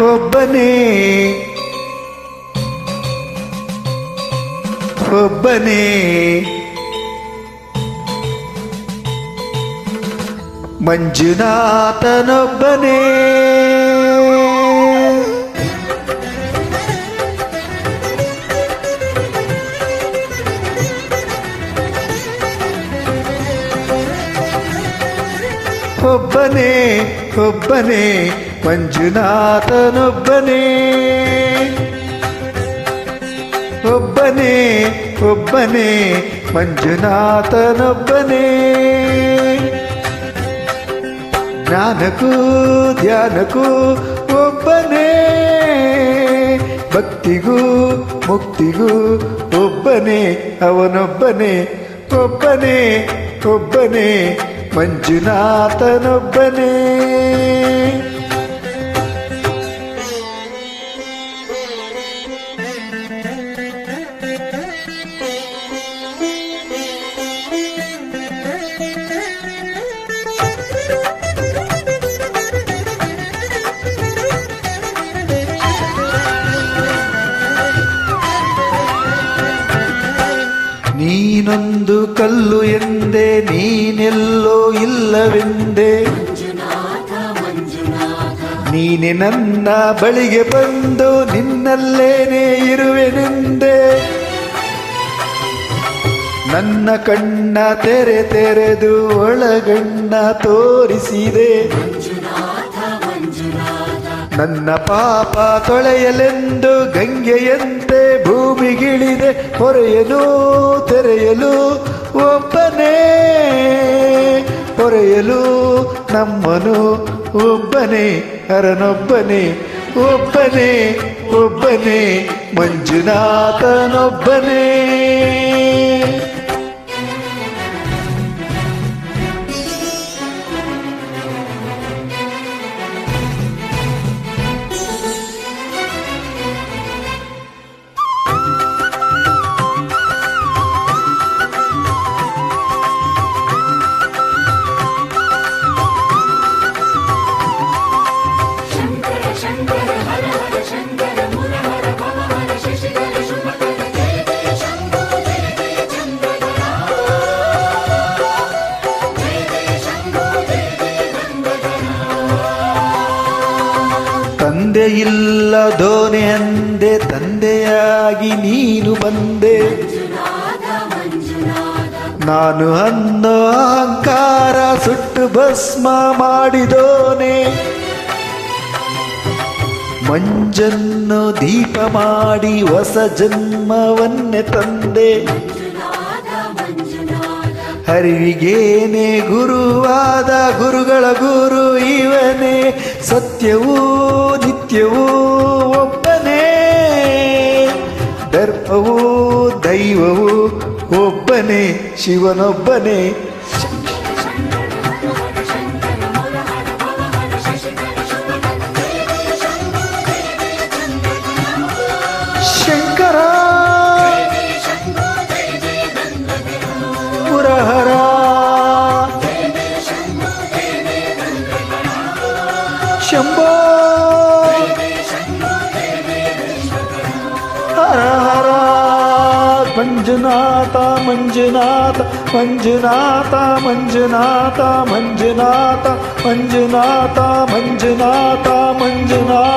ಒಬ್ಬನೇ ಒಬ್ಬನೇ ಮಂಜುನಾಥನೊಬ್ಬನೇ ಒಬ್ಬನೇ ಒಬ್ಬನೇ ಮಂಜುನಾಥನೊಬ್ಬನೇ ಒಬ್ಬನೇ ಒಬ್ಬನೇ ಮಂಜುನಾಥನೊಬ್ಬನೇ ಜ್ಞಾನಕ್ಕೂ ಧ್ಯಾನಕ್ಕೂ ಒಬ್ಬನೇ ಭಕ್ತಿಗೂ ಮುಕ್ತಿಗೂ ಒಬ್ಬನೇ ಅವನೊಬ್ಬನೇ ಒಬ್ಬನೇ ಒಬ್ಬನೇ ಮಂಜುನಾಥನೊಬ್ಬನೇ ನೀನೊಂದು ಕಲ್ಲು ಎಂದೆ ನೀನೆಲ್ಲೋ ಇಲ್ಲವೆಂದೆ ನೀನೆ ನನ್ನ ಬಳಿಗೆ ಬಂದು ನಿನ್ನಲ್ಲೇನೆ ಇರುವೆನೆಂದೆ ನನ್ನ ಕಣ್ಣ ತೆರೆದು ಒಳಗಣ್ಣ ತೋರಿಸಿದೆ ನನ್ನ ಪಾಪ ತೊಳೆಯಲೆಂದು ಗಂಗೆಯಂತೆ ಭೂಮಿಗಿಳಿದೆ ಹೊರೆಯಲು ತೆರೆಯಲು ಒಬ್ಬನೇ ಹೊರೆಯಲು ನಮ್ಮನು ಒಬ್ಬನೇ ಹರನೊಬ್ಬನೇ ಒಬ್ಬನೇ ಒಬ್ಬನೇ ಮಂಜುನಾಥನೊಬ್ಬನೇ ತಂದೆಯಿಲ್ಲದೋನೆ ಅಂದೆ ತಂದೆಯಾಗಿ ನೀನು ಬಂದೆ ನಾನು ಅನ್ನೋ ಅಹಂಕಾರ ಸುಟ್ಟು ಭಸ್ಮ ಮಾಡಿದೋನೆ ಮಂಜನ್ನು ದೀಪ ಮಾಡಿ ಹೊಸ ಜನ್ಮವನ್ನೇ ತಂದೆ ಹರಿವಿಗೇನೆ ಗುರುವಾದ ಗುರುಗಳ ಗುರು ಇವನೇ ಸತ್ಯವೂ ನಿತ್ಯವೂ ಒಬ್ಬನೇ ದರ್ಪವೂ ದೈವವೂ ಒಬ್ಬನೇ ಶಿವನೊಬ್ಬನೇ ಶಂಕರ ಮುರಹರ ಶಂಭೋ ಹರ ಹರ ಮಂಜುನಾಥ ಮಂಜುನಾಥ ಮಂಜುನಾಥ ಮಂಜುನಾಥ ಮಂಜುನಾಥ ಮಂಜುನಾಥ ಮಂಜುನಾಥ ಮಂಜುನಾಥ